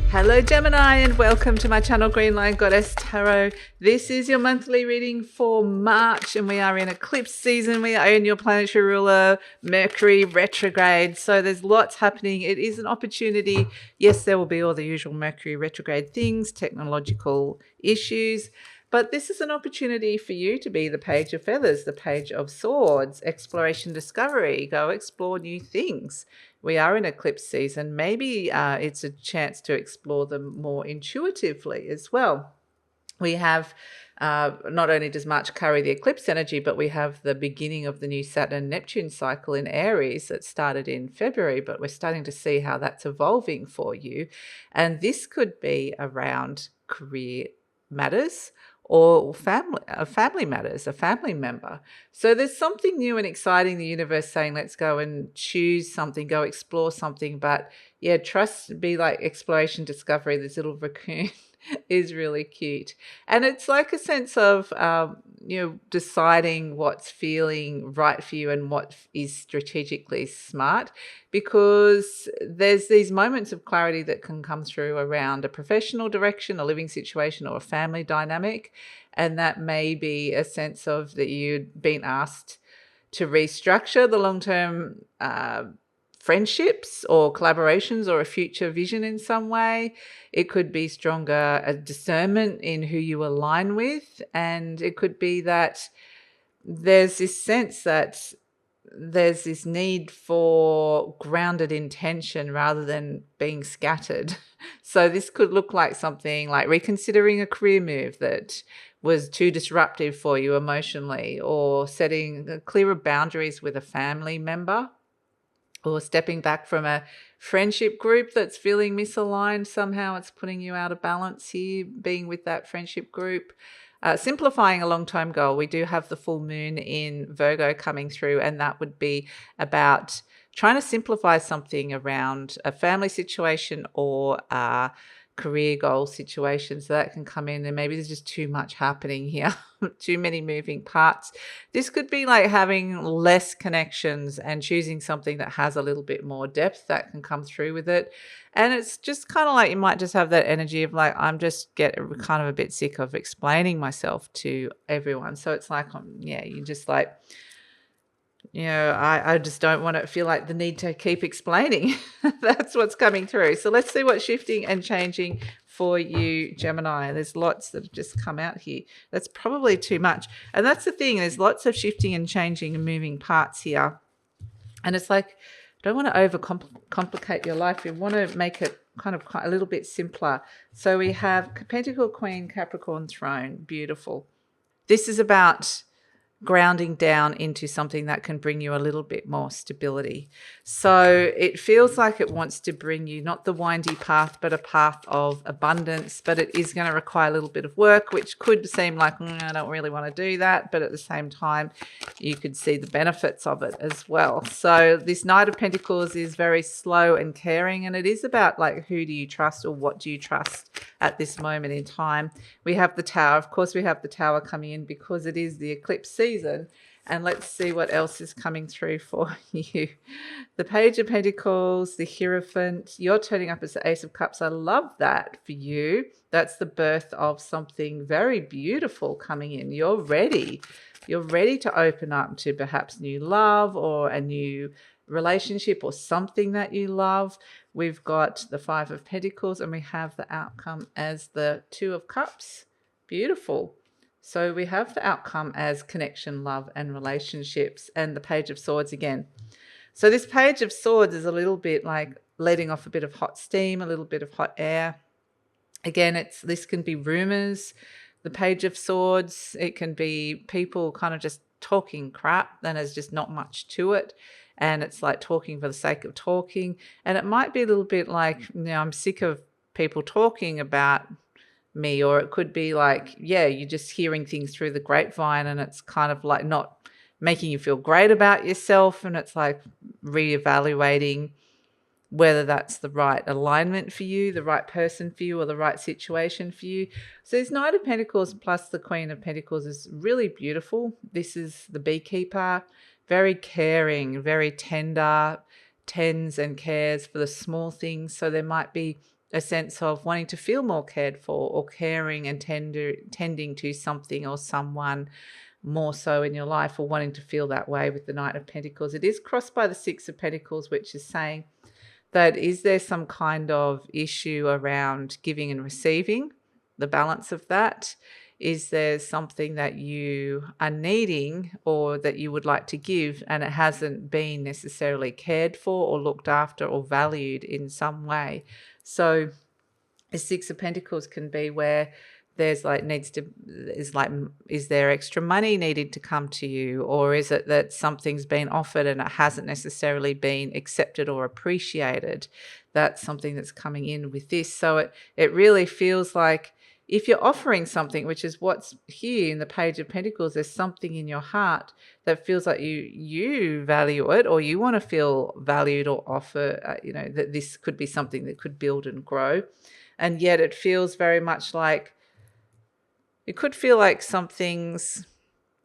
Hello Gemini, and welcome to my channel greenliongoddess Tarot. This is your monthly reading for March, and we are in eclipse season. We are in your planetary ruler Mercury retrograde, so there's lots happening. It is an opportunity. Yes, there will be all the usual Mercury retrograde things, technological issues, but this is an opportunity for you to be the page of feathers, the page of swords, exploration, discovery. Go explore new things. We are in eclipse season. Maybe it's a chance to explore them more intuitively as well. We have not only does March carry the eclipse energy, but we have the beginning of the new Saturn-Neptune cycle in Aries that started in February, but we're starting to see how that's evolving for you. And this could be around career matters or family matters, a family member. So there's something new and exciting, the universe saying, let's go and choose something, go explore something. But yeah, trust, be like exploration, discovery. This little raccoon is really cute. And it's like a sense of, deciding what's feeling right for you and what is strategically smart, because there's these moments of clarity that can come through around a professional direction, a living situation, or a family dynamic. And that may be a sense of that you've been asked to restructure the long-term friendships or collaborations or a future vision in some way. It could be stronger discernment in who you align with. And it could be that there's this sense that there's this need for grounded intention rather than being scattered. So this could look like something like reconsidering a career move that was too disruptive for you emotionally, or setting clearer boundaries with a family member, or stepping back from a friendship group that's feeling misaligned. Somehow it's putting you out of balance here, being with that friendship group. Simplifying a long-term goal. We do have the full moon in Virgo coming through, and that would be about trying to simplify something around a family situation or a career goal situation. So that can come in, and maybe there's just too much happening here, too many moving parts. This could be like having less connections and choosing something that has a little bit more depth that can come through with it. And it's just kind of like you might just have that energy of like, I'm just kind of a bit sick of explaining myself to everyone. So it's like, you just like, I just don't want to feel like the need to keep explaining. That's what's coming through. So let's see what's shifting and changing for you, Gemini. There's lots that have just come out here. That's probably too much. And that's the thing. There's lots of shifting and changing and moving parts here. And it's like, don't want to overcomplicate your life. You want to make it kind of a little bit simpler. So we have Pentacle, Queen, Capricorn, Throne. Beautiful. This is about grounding down into something that can bring you a little bit more stability. So it feels like it wants to bring you not the windy path, but a path of abundance. But it is going to require a little bit of work, which could seem like, I don't really want to do that. But at the same time, you could see the benefits of it as well. So this Knight of Pentacles is very slow and caring, and it is about like, who do you trust or what do you trust at this moment in time? We have the Tower. Of course, we have the Tower coming in because it is the eclipse season. And let's see what else is coming through for you. The Page of Pentacles, the Hierophant. You're turning up as the Ace of Cups. I love that for you. That's the birth of something very beautiful coming in. You're ready. You're ready to open up to perhaps new love or a new relationship or something that you love. We've got the Five of Pentacles, and we have the outcome as the Two of Cups. Beautiful. So we have the outcome as connection, love, and relationships, and the Page of Swords again. So this Page of Swords is a little bit like letting off a bit of hot steam, a little bit of hot air. Again, this can be rumors. The Page of Swords, it can be people kind of just talking crap, and there's just not much to it. And it's like talking for the sake of talking. And it might be a little bit like, I'm sick of people talking about me, or it could be like, you're just hearing things through the grapevine, and it's kind of like not making you feel great about yourself, and it's like reevaluating whether that's the right alignment for you, the right person for you, or the right situation for you. So this Knight of Pentacles plus the Queen of Pentacles is really beautiful. This is the beekeeper, very caring, very tender, tends and cares for the small things. So there might be a sense of wanting to feel more cared for, or caring and tending to something or someone more so in your life, or wanting to feel that way with the Knight of Pentacles. It is crossed by the Six of Pentacles, which is saying that is there some kind of issue around giving and receiving, the balance of that? Is there something that you are needing or that you would like to give and it hasn't been necessarily cared for or looked after or valued in some way? So the Six of Pentacles can be where there's like is there extra money needed to come to you, or is it that something's been offered and it hasn't necessarily been accepted or appreciated? That's something that's coming in with this. So it really feels like if you're offering something, which is what's here in the Page of Pentacles, there's something in your heart that feels like you value it, or you want to feel valued or offer, that this could be something that could build and grow. And yet it feels very much like, it could feel like something's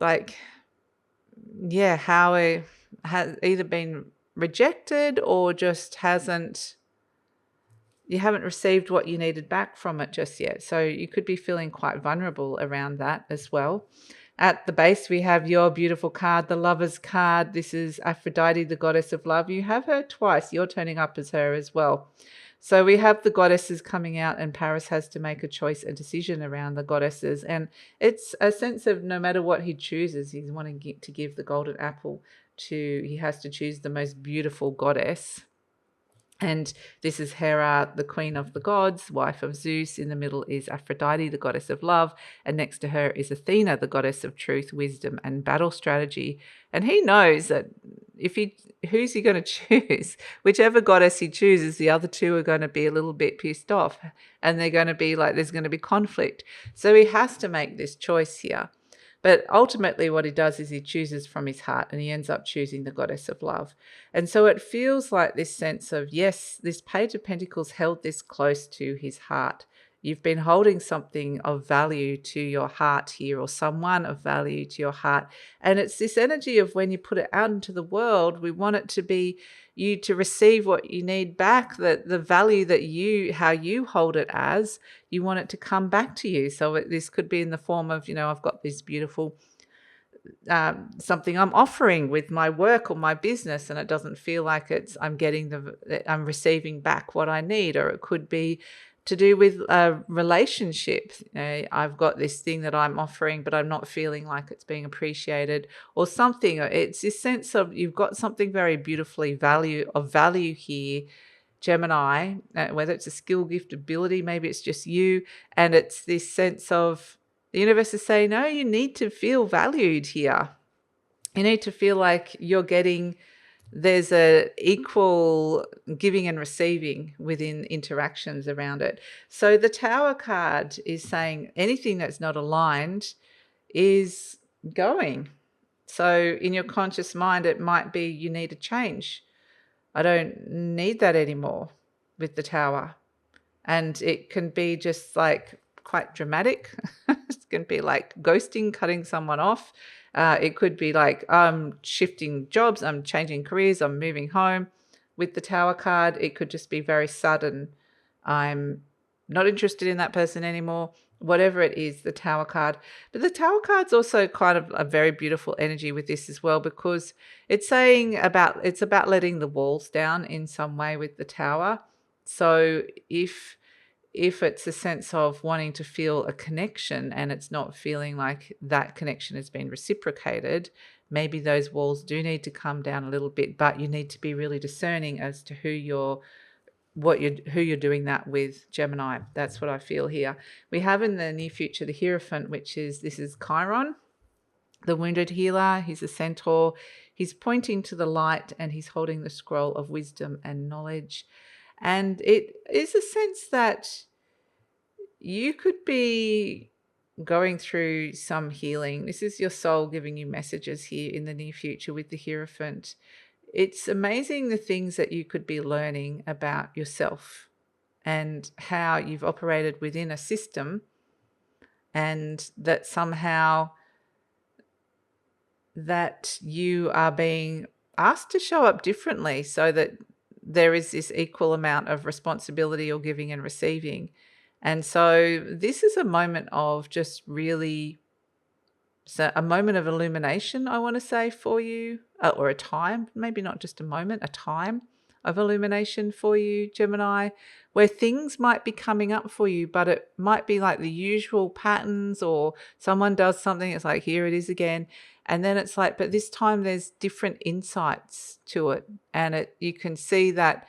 like, how it has either been rejected or just you haven't received what you needed back from it just yet. So you could be feeling quite vulnerable around that as well. At the base, we have your beautiful card, the Lover's card. This is Aphrodite, the goddess of love. You have her twice. You're turning up as her as well. So we have the goddesses coming out, and Paris has to make a choice, a decision around the goddesses. And it's a sense of no matter what he chooses, he's wanting to give the golden apple he has to choose the most beautiful goddess. And this is Hera, the queen of the gods, wife of Zeus. In the middle is Aphrodite, the goddess of love. And next to her is Athena, the goddess of truth, wisdom, and battle strategy. And he knows that who's he going to choose? Whichever goddess he chooses, the other two are going to be a little bit pissed off. And they're going to be like, there's going to be conflict. So he has to make this choice here. But ultimately what he does is he chooses from his heart, and he ends up choosing the goddess of love. And so it feels like this sense of, yes, this Page of Pentacles held this close to his heart. You've been holding something of value to your heart here, or someone of value to your heart. And it's this energy of when you put it out into the world, we want it to be you to receive what you need back, that the value that how you hold it as, you want it to come back to you. So this could be in the form of, I've got this beautiful something I'm offering with my work or my business, and it doesn't feel like I'm receiving back what I need. Or it could be to do with a relationship. I've got this thing that I'm offering, but I'm not feeling like it's being appreciated, or something. It's this sense of you've got something very beautifully value here, Gemini, whether it's a skill, gift, ability, maybe it's just you. And it's this sense of the universe is saying, no, you need to feel valued here. You need to feel like there's a equal giving and receiving within interactions around it. So the Tower card is saying anything that's not aligned is going. So in your conscious mind, it might be you need a change. I don't need that anymore with the Tower. And it can be just like quite dramatic. It can be like ghosting, cutting someone off. It could be like I'm shifting jobs, I'm changing careers, I'm moving home. With the Tower card, it could just be very sudden. I'm not interested in that person anymore. Whatever it is, the Tower card. But the Tower card's also kind of a very beautiful energy with this as well, because it's saying it's about letting the walls down in some way with the Tower. So if it's a sense of wanting to feel a connection and it's not feeling like that connection has been reciprocated, maybe those walls do need to come down a little bit, but you need to be really discerning as to who you're doing that with, Gemini. That's what I feel here. We have in the near future the Hierophant, this is Chiron, the wounded healer. He's a centaur. He's pointing to the light, and he's holding the scroll of wisdom and knowledge. And it is a sense that you could be going through some healing. This is your soul giving you messages here in the near future with the Hierophant. It's amazing the things that you could be learning about yourself and how you've operated within a system, and that somehow that you are being asked to show up differently, so that there is this equal amount of responsibility or giving and receiving. And so this is a moment of just really, so a moment of illumination, I want to say, for you, or a time, maybe not just a moment, a time of illumination for you, Gemini, where things might be coming up for you, but it might be like the usual patterns, or someone does something, it's like, here it is again. And then it's like, but this time there's different insights to it. And you can see that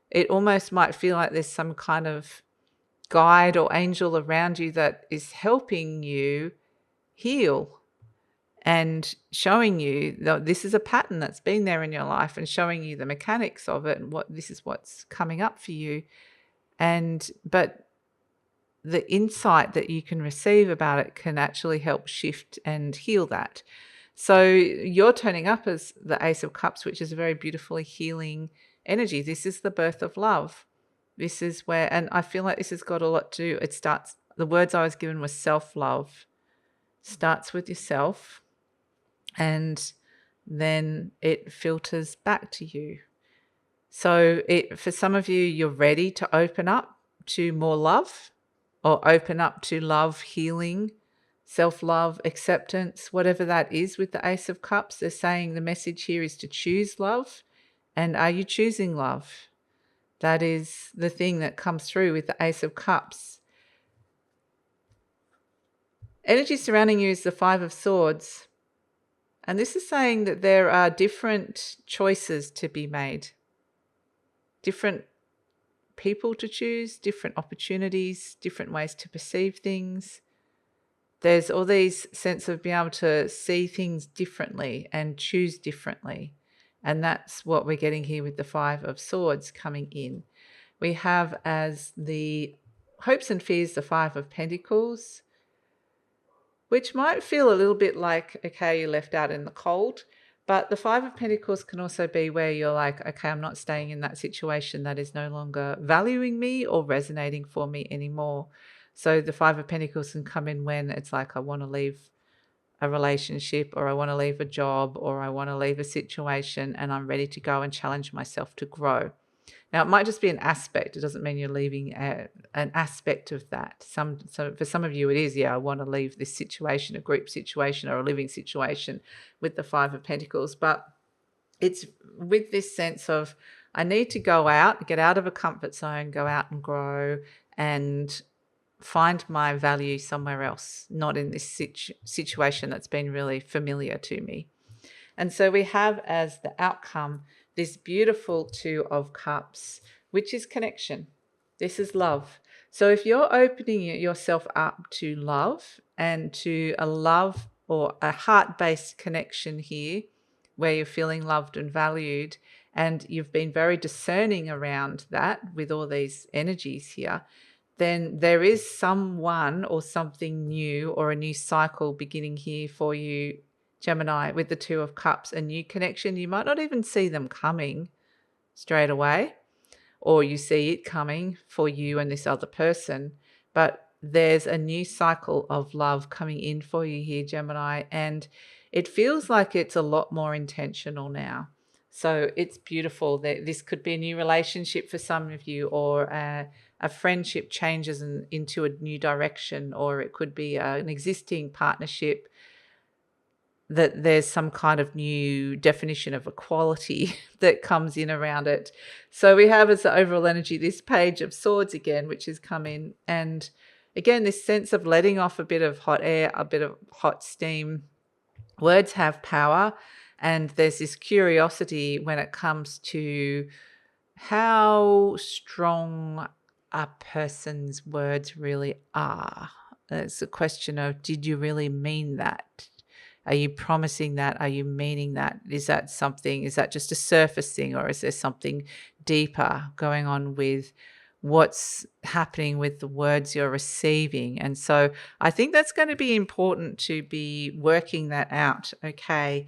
it almost might feel like there's some kind of guide or angel around you that is helping you heal and showing you that this is a pattern that's been there in your life, and showing you the mechanics of it and this is what's coming up for you. But the insight that you can receive about it can actually help shift and heal that. So you're turning up as the Ace of Cups, which is a very beautifully healing energy. This is the birth of love. This is where, and I feel like this has got a lot to do. It starts, the words I was given was self-love. Starts with yourself, and then it filters back to you. So for some of you, you're ready to open up to more love, or open up to love, healing, self-love, acceptance, whatever that is with the Ace of Cups. They're saying the message here is to choose love. And are you choosing love? That is the thing that comes through with the Ace of Cups. Energy surrounding you is the Five of Swords. And this is saying that there are different choices to be made, different people to choose, different opportunities, different ways to perceive things. There's all these sense of being able to see things differently and choose differently. And that's what we're getting here with the Five of Swords coming in. We have as the hopes and fears the Five of Pentacles, which might feel a little bit like, okay, you're left out in the cold. But the Five of Pentacles can also be where you're like, okay, I'm not staying in that situation that is no longer valuing me or resonating for me anymore. So the Five of Pentacles can come in when it's like, I want to leave a relationship, or I want to leave a job, or I want to leave a situation, and I'm ready to go and challenge myself to grow. Now, it might just be an aspect. It doesn't mean you're leaving an aspect of that. So for some of you, it is, yeah, I want to leave this situation, a group situation or a living situation with the Five of Pentacles. But it's with this sense of, I need to go out, get out of a comfort zone, go out and grow and find my value somewhere else, not in this situation that's been really familiar to me. And so we have as the outcome this beautiful Two of Cups, which is connection. This is love. So if you're opening yourself up to love, and to a love or a heart-based connection here, where you're feeling loved and valued, and you've been very discerning around that with all these energies here, then there is someone or something new, or a new cycle beginning here for you, Gemini, with the Two of Cups, a new connection. You might not even see them coming straight away, or you see it coming for you and this other person, but there's a new cycle of love coming in for you here, Gemini, and it feels like it's a lot more intentional now. So it's beautiful that this could be a new relationship for some of you, or a friendship changes into a new direction, or it could be an existing partnership that there's some kind of new definition of equality that comes in around it. So we have as the overall energy this Page of Swords again, which has come in. And again, this sense of letting off a bit of hot air, a bit of hot steam. Words have power. And there's this curiosity when it comes to how strong a person's words really are. It's a question of, did you really mean that? Are you promising that? Are you meaning that? Is that just a surface thing, or is there something deeper going on with what's happening with the words you're receiving? And so I think that's going to be important to be working that out. Okay,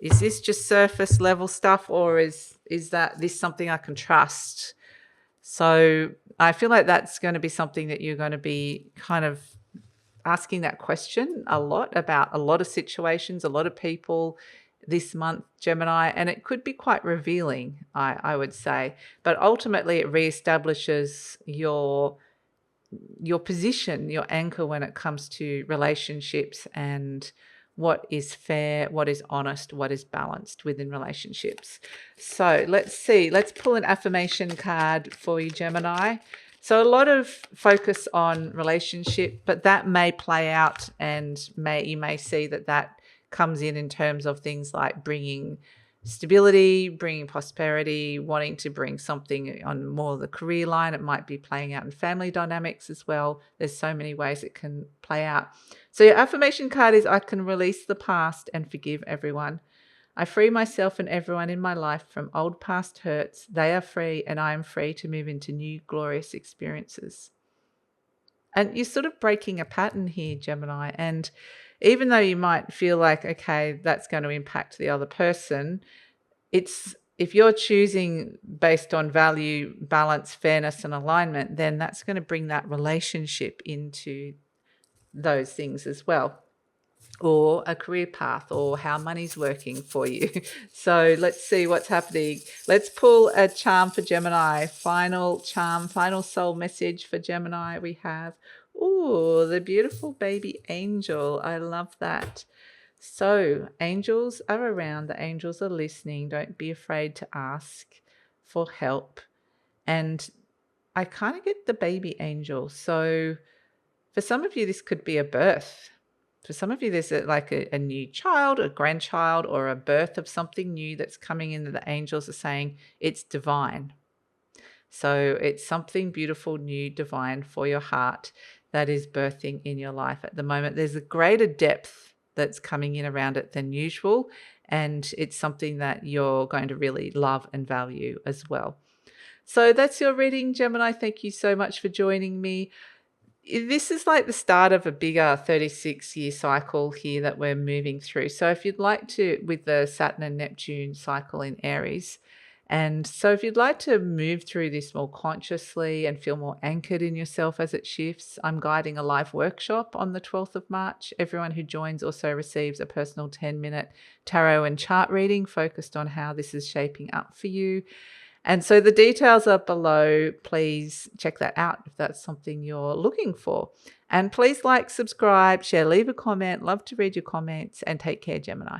is this just surface level stuff, or is this something I can trust? So I feel like that's going to be something that you're going to be kind of asking that question a lot about, a lot of situations, a lot of people. this month, Gemini, and it could be quite revealing, I would say. But ultimately, it reestablishes your position, your anchor when it comes to relationships and what is fair, what is honest, what is balanced within relationships. So let's see. Let's pull an affirmation card for you, Gemini. So a lot of focus on relationship, but that may play out, and you may see that comes in terms of things like bringing stability, bringing prosperity, wanting to bring something on more the career line. It might be playing out in family dynamics as well. There's so many ways it can play out. So your affirmation card is, I can release the past and forgive everyone. I free myself and everyone in my life from old past hurts. They are free and I am free to move into new glorious experiences. And you're sort of breaking a pattern here, Gemini. And even though you might feel like, okay, that's going to impact the other person, if you're choosing based on value, balance, fairness, and alignment, then that's going to bring that relationship into those things as well, or a career path, or how money's working for you. So let's see what's happening. Let's pull a charm for Gemini. Final charm, final soul message for Gemini we have. Oh, the beautiful baby angel. I love that. So angels are around. The angels are listening. Don't be afraid to ask for help. And I kind of get the baby angel. So for some of you, this could be a birth. For some of you, there's a new child, a grandchild, or a birth of something new that's coming in that the angels are saying it's divine. So it's something beautiful, new, divine for your heart that is birthing in your life at the moment. There's a greater depth that's coming in around it than usual, and it's something that you're going to really love and value as well. So that's your reading, Gemini. Thank you so much for joining me. This is like the start of a bigger 36-year cycle here that we're moving through. So if you'd like to, with the Saturn and Neptune cycle in Aries, and so if you'd like to move through this more consciously and feel more anchored in yourself as it shifts, I'm guiding a live workshop on the 12th of March. Everyone who joins also receives a personal 10-minute tarot and chart reading focused on how this is shaping up for you. And so the details are below. Please check that out if that's something you're looking for. And please like, subscribe, share, leave a comment. Love to read your comments, and take care, Gemini.